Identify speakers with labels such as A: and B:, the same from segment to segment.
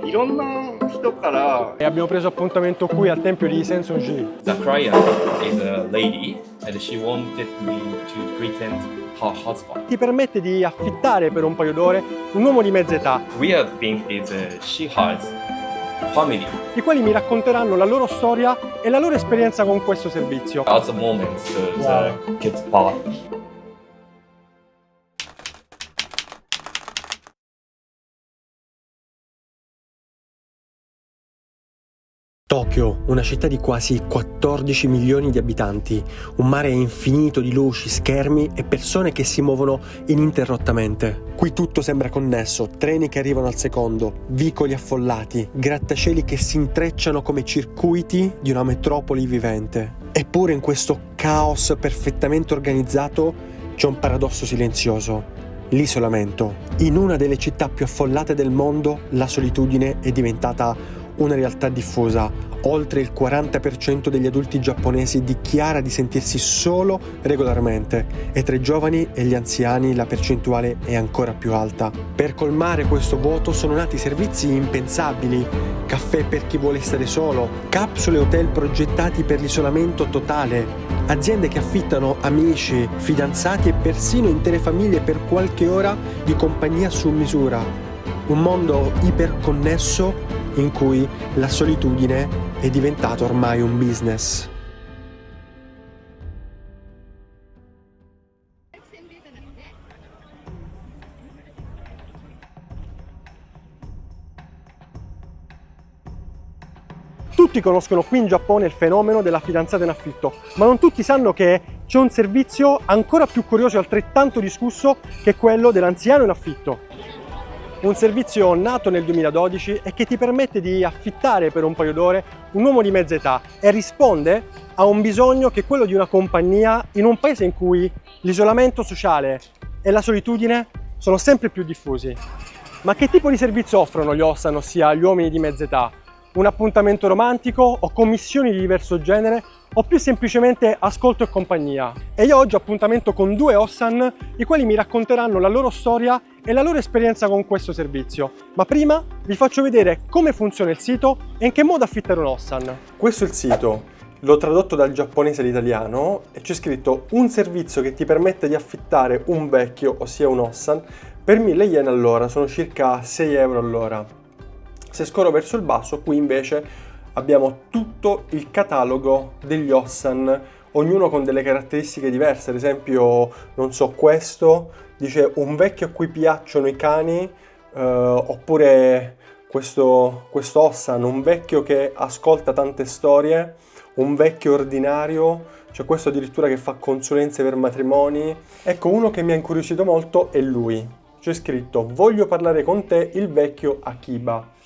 A: いろんな人から
B: E abbiamo preso appuntamento qui al tempio di Sensoji.
C: The client is a lady and she wanted me to pretend her husband.
B: Ti permette di affittare per un paio d'ore un uomo di mezza età,
C: Weird thing is she has family.
B: i quali mi racconteranno la loro storia e la loro esperienza con questo servizio.
C: At the moment, the kids part.
D: Tokyo, una città di quasi 14 milioni di abitanti, un mare infinito di luci, schermi e persone che si muovono ininterrottamente. Qui tutto sembra connesso, treni che arrivano al secondo, vicoli affollati, grattacieli che si intrecciano come circuiti di una metropoli vivente. Eppure in questo caos perfettamente organizzato c'è un paradosso silenzioso: l'isolamento. In una delle città più affollate del mondo, la solitudine è diventata una realtà diffusa. Oltre il 40% degli adulti giapponesi dichiara di sentirsi solo regolarmente e tra i giovani e gli anziani la percentuale è ancora più alta. Per colmare questo vuoto sono nati servizi impensabili: caffè per chi vuole stare solo, capsule hotel progettati per l'isolamento totale, aziende che affittano amici, fidanzati e persino intere famiglie per qualche ora di compagnia su misura. Un mondo iperconnesso in cui la solitudine è diventata ormai un business.
B: Tutti conoscono qui in Giappone il fenomeno della fidanzata in affitto, ma non tutti sanno che c'è un servizio ancora più curioso e altrettanto discusso, che è quello dell'anziano in affitto. Un servizio nato nel 2012 e che ti permette di affittare per un paio d'ore un uomo di mezza età e risponde a un bisogno che è quello di una compagnia in un paese in cui l'isolamento sociale e la solitudine sono sempre più diffusi. Ma che tipo di servizio offrono gli Ossan, ossia gli uomini di mezza età? Un appuntamento romantico o commissioni di diverso genere o più semplicemente ascolto e compagnia? E io oggi ho appuntamento con due Ossan, i quali mi racconteranno la loro storia e la loro esperienza con questo servizio. Ma prima vi faccio vedere come funziona il sito e in che modo affittare un Ossan. Questo è il sito, l'ho tradotto dal giapponese all'italiano e c'è scritto: un servizio che ti permette di affittare un vecchio, ossia un Ossan, per 1000 yen all'ora, sono circa 6 euro all'ora. Se scorro verso il basso, qui invece abbiamo tutto il catalogo degli Ossan, ognuno con delle caratteristiche diverse. Ad esempio, non so, questo dice un vecchio a cui piacciono i cani, oppure questo Ossan, un vecchio che ascolta tante storie, un vecchio ordinario, c'è questo addirittura che fa consulenze per matrimoni. Ecco, uno che mi ha incuriosito molto è lui. C'è scritto: voglio parlare con te, il vecchio Akiba.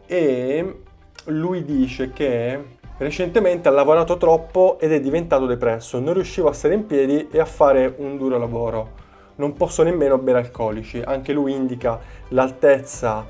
B: E lui dice che recentemente ha lavorato troppo ed è diventato depresso, non riuscivo a stare in piedi e a fare un duro lavoro, non posso nemmeno bere alcolici. Anche lui indica l'altezza,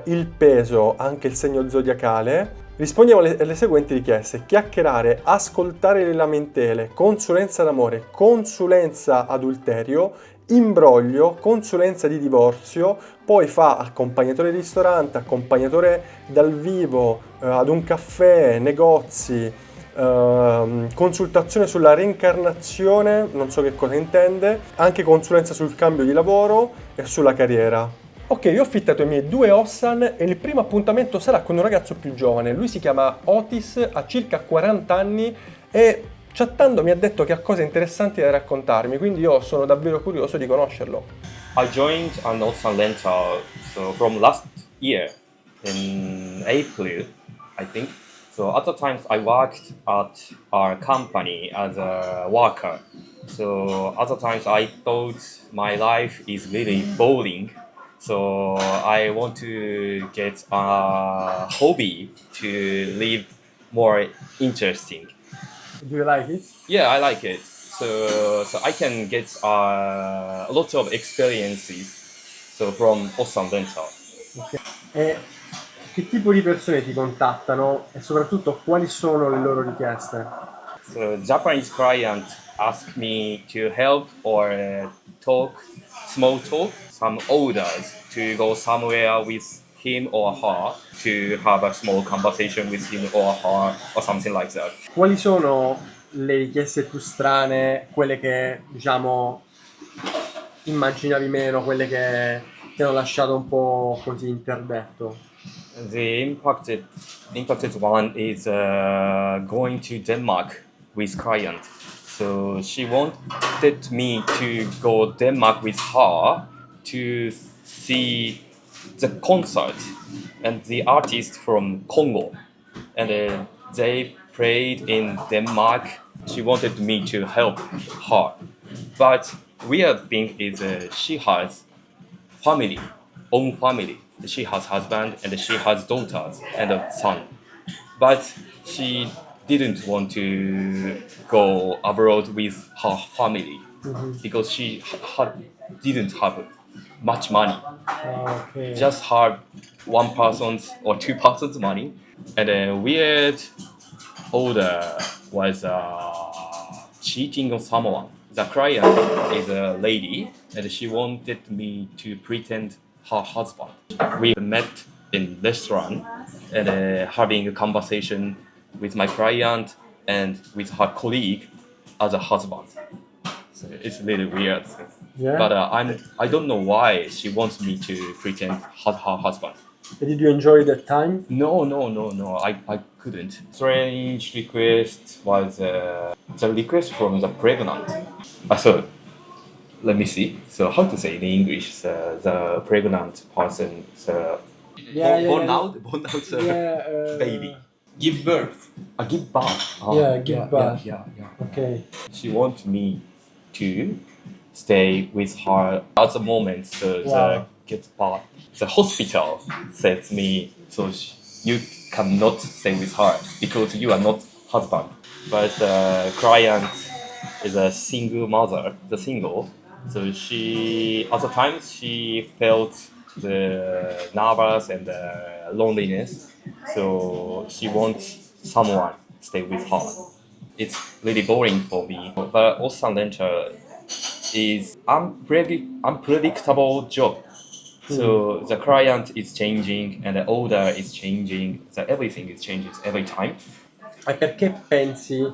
B: il peso, anche il segno zodiacale. Rispondiamo alle seguenti richieste: chiacchierare, ascoltare le lamentele, consulenza d'amore, consulenza adulterio, imbroglio, consulenza di divorzio. Poi fa accompagnatore di ristorante, accompagnatore dal vivo, ad un caffè, negozi, consultazione sulla reincarnazione, non so che cosa intende, anche consulenza sul cambio di lavoro e sulla carriera. Ok, io ho affittato i miei due Ossan e il primo appuntamento sarà con un ragazzo più giovane. Lui si chiama Otis, ha circa 40 anni e chattando mi ha detto che ha cose interessanti da raccontarmi, quindi io sono davvero curioso di conoscerlo.
C: I joined an Ossan rental from last year in April, I think. So at the time I worked at our company as a worker. So at the times I thought my life is really boring. So I want to get a hobby to live more interesting.
B: Do you like it?
C: Yeah, I like it. So I can get a lot of experiences. So from Ossan Rental.
B: Okay. E che tipo di persone ti contattano e soprattutto quali sono le loro richieste?
C: So Japanese client ask me to help or talk, small talk, some orders to go somewhere with him or her to have a small conversation with him or her or something like that.
B: Quali sono le richieste più strane, quelle che diciamo immaginavi meno, quelle che ti hanno lasciato un po' così interdetto?
C: The impacted one is going to Denmark with client. So she wanted me to go Denmark with her to see the concert and the artist from Congo, and they played in Denmark. She wanted me to help her, but weird thing is she has own family. She has husband and she has daughters and a son, but she didn't want to go abroad with her family because she didn't have much money.
B: Okay.
C: Just her one person's or two persons money. And a weird order was cheating on someone. The client is a lady and she wanted me to pretend her husband. We met in restaurant and having a conversation with my client and with her colleague as a husband. So it's really weird.
B: Yeah.
C: But I don't know why she wants me to pretend her husband.
B: Did you enjoy that time?
C: No, I couldn't. Strange request was the request from the pregnant. So let me see. So how to say in English the pregnant person, born out baby.
A: Give birth.
C: Give birth.
B: Give birth.
C: Yeah.
B: Ok.
C: She wants me to stay with her at the moment. So
B: Wow.
C: the hospital said me, so you cannot stay with her because you are not husband. But the client is a single mother, So she, at the time, she felt the nervous and the loneliness. So she wants someone stay with her. It's really boring for me. But Osan Rental is unpredictable job. So the client is changing and the order is changing. So everything is changing every time.
B: E perché pensi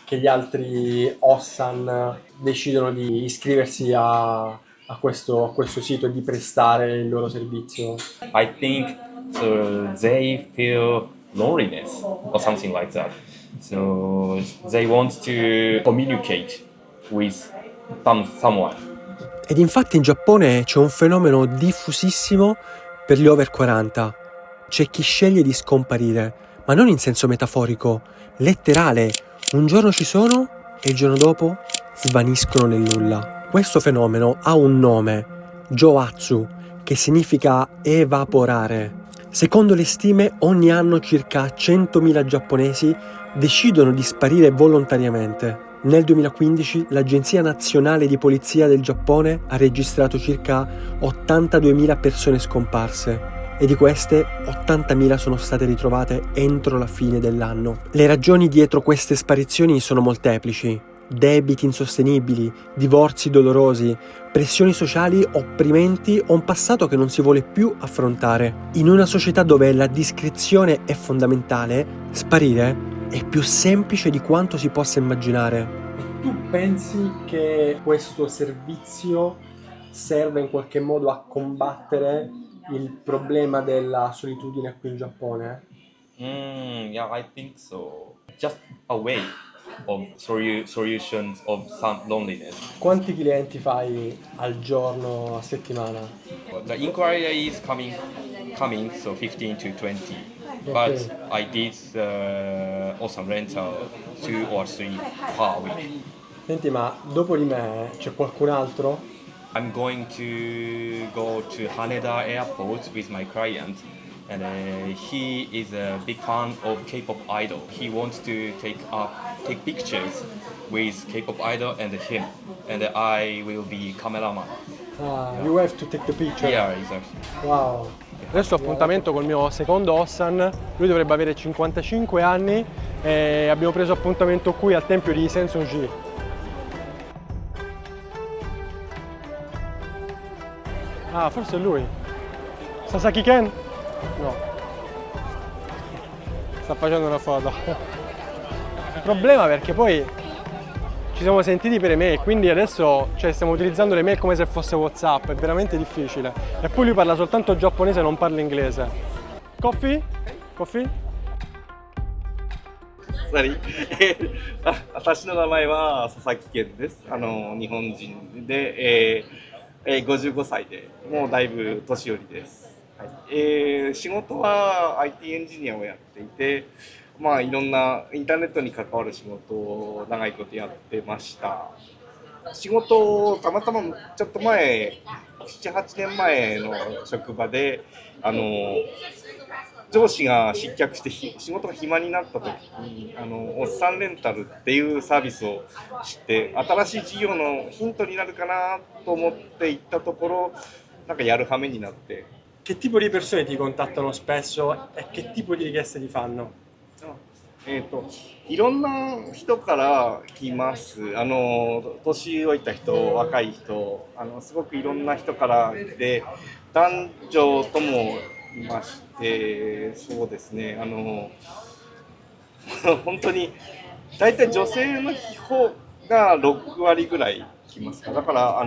B: che gli altri Ossan decidono di iscriversi a questo sito e di prestare il loro servizio?
C: I think so they feel loneliness or something like that. So they want to communicate with someone.
D: Ed infatti in Giappone c'è un fenomeno diffusissimo per gli over 40. C'è chi sceglie di scomparire, ma non in senso metaforico, letterale. Un giorno ci sono e il giorno dopo svaniscono nel nulla. Questo fenomeno ha un nome, Joatsu, che significa evaporare. Secondo le stime, ogni anno circa 100.000 giapponesi decidono di sparire volontariamente. Nel 2015 l'Agenzia Nazionale di Polizia del Giappone ha registrato circa 82.000 persone scomparse e di queste 80.000 sono state ritrovate entro la fine dell'anno. Le ragioni dietro queste sparizioni sono molteplici: debiti insostenibili, divorzi dolorosi, pressioni sociali opprimenti o un passato che non si vuole più affrontare. In una società dove la discrezione è fondamentale, sparire è più semplice di quanto si possa immaginare.
B: Tu pensi che questo servizio serva in qualche modo a combattere il problema della solitudine qui in Giappone?
C: Yeah, I think so. Just a way of solutions of some loneliness.
B: Quanti clienti fai al giorno, a settimana?
C: The inquiry is coming, so 15 to 20.
B: Okay.
C: But I did Osan Rental 2 or 3 per week.
B: Senti, ma dopo di me c'è qualcun altro?
C: I'm going to go to Haneda Airport with my client, and he is a big fan of K-pop idol. He wants to take pictures with K-pop idol and him, and I will be cameraman.
B: You have to take the picture.
C: Yeah, exactly.
B: Wow. Adesso ho appuntamento col mio secondo Ossan, lui dovrebbe avere 55 anni e abbiamo preso appuntamento qui al tempio di Sensoji. Ah, forse è lui. Sasaki Ken? No. Sta facendo una foto. Il problema perché poi ci siamo sentiti per email, quindi adesso stiamo utilizzando le mail come se fosse WhatsApp, è veramente difficile. E poi lui parla soltanto giapponese e non parla inglese. Coffee? Coffee?
A: 私の名前は佐々木健です。日本人で、55歳で、もうだいぶ年寄りです。はい。仕事は IT エンジニアをやっていて、まあいろんなインターネットに関わる仕事を長いことやってました。仕事をたまたまちょっと前、7、8年前の職場で、上司が失脚して仕事が暇になった時におっさんレンタルっていうサービスを知って新しい事業のヒントになるかなと思って行ったところなんかやる羽目になって
B: Che tipo di persone ti contattano spesso e che tipo di richieste ti fanno?
A: いろんな人から来ます。年老いた人、若い人、すごくいろんな人から来て、男女ともいまして、そうですね。本当に大体女性の方が6割ぐらい来ますか。だから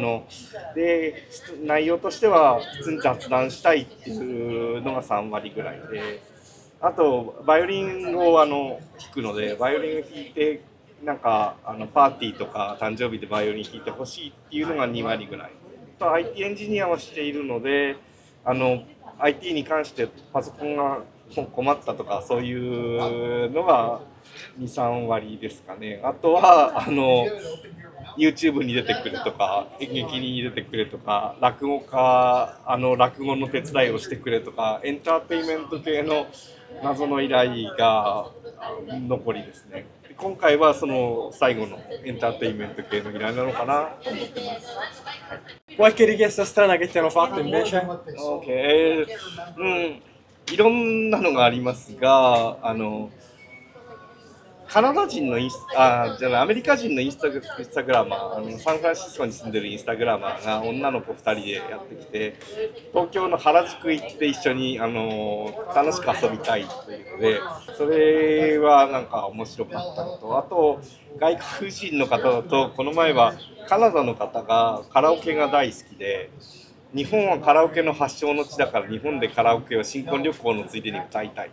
A: で内容としては普通に雑談したいっていうのが3割ぐらいで。あとバイオリンを弾くのでバイオリンを弾いてなんかパーティーとか誕生日でバイオリン弾いてほしいっていうのが2割ぐらいと IT エンジニアをしているのでIT に関してパソコンが困ったとかそういうのが 2、3 割ですかね。あとはYouTube に出てくるとか演劇に出てくるとか落語家落語の手伝いをしてくれとかエンターテインメント系の謎の依頼が残りですね。今回はその最後のエンターテインメント系の依頼なのかなと思ってます。
B: Qualche richiesta strana che ti hanno fatto invece?
A: OK、いろんなのがありますがカナダ人のアメリカ人のインスタグラマーサンフランシスコに住んでるインスタグラマーが女の子2人でやってきて東京の原宿行って一緒に楽しく遊びたいというのでそれはなんか面白かったのとあと外国人の方だとこの前はカナダの方がカラオケが大好きで日本はカラオケの発祥の地だから日本でカラオケを新婚旅行のついでに歌いたい。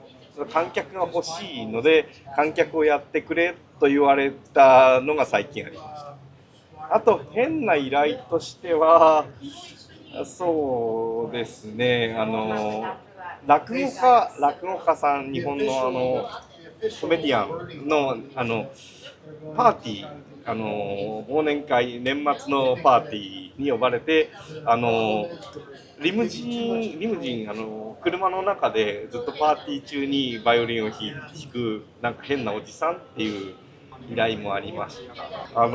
A: 観客が欲しいので観客をやってくれと言われたのが最近ありました。あと変な依頼としてはそうですね落語家さん日本のコメディアンのパーティー忘年会年末のパーティーに呼ばれてリムジン車の中でずっとパーティー中にバイオリンを弾くなんか変なおじさんっていう依頼もありました。あ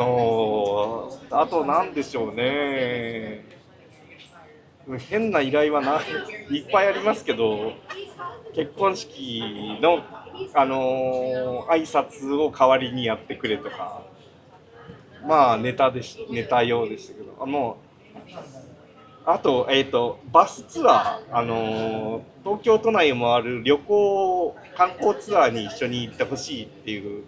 A: と何でしょうね変な依頼はないいっぱいありますけど結婚式の挨拶を代わりにやってくれとかまあネタ用でしたけどあと、バスツアー、東京都内を回る観光ツアーに一緒に行ってほしいっていう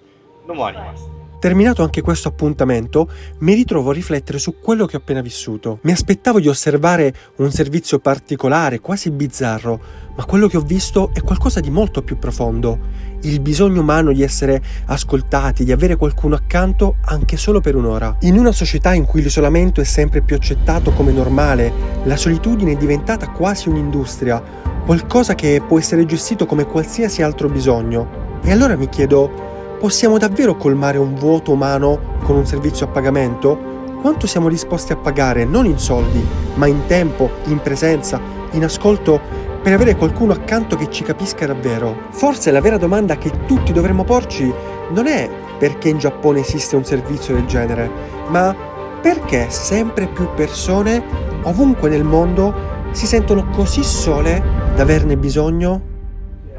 A: のもあります。
D: Terminato anche questo appuntamento, mi ritrovo a riflettere su quello che ho appena vissuto. Mi aspettavo di osservare un servizio particolare, quasi bizzarro, ma quello che ho visto è qualcosa di molto più profondo. Il bisogno umano di essere ascoltati, di avere qualcuno accanto anche solo per un'ora. In una società in cui l'isolamento è sempre più accettato come normale, la solitudine è diventata quasi un'industria, qualcosa che può essere gestito come qualsiasi altro bisogno. E allora mi chiedo, possiamo davvero colmare un vuoto umano con un servizio a pagamento? Quanto siamo disposti a pagare, non in soldi, ma in tempo, in presenza, in ascolto, per avere qualcuno accanto che ci capisca davvero? Forse la vera domanda che tutti dovremmo porci non è perché in Giappone esiste un servizio del genere, ma perché sempre più persone, ovunque nel mondo, si sentono così sole da averne bisogno?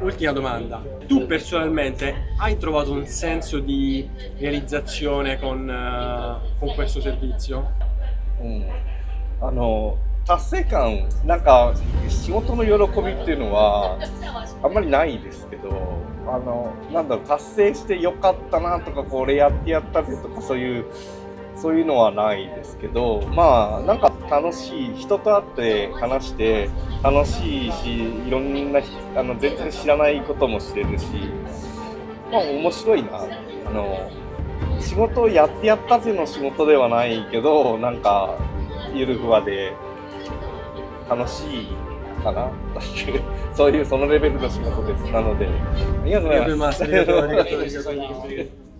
B: Ultima domanda. Tu personalmente hai trovato un senso di realizzazione con questo servizio?
A: 達成感、なんか仕事の喜びっていうのはあんまりないですけど、なんだろう、達成してよかったなとか、これやってやったぜとか、そういうのはないですけど、まあなんか楽しい、人と会って話して楽しいし、いろんな全然知らないことも知れるし、まあ面白いな。仕事をやってやったぜの仕事ではないけど、なんかゆるふわで楽しいかなっていう、そういうそのレベルの仕事です。なので、ありがとうございます。
B: ありがとうございます。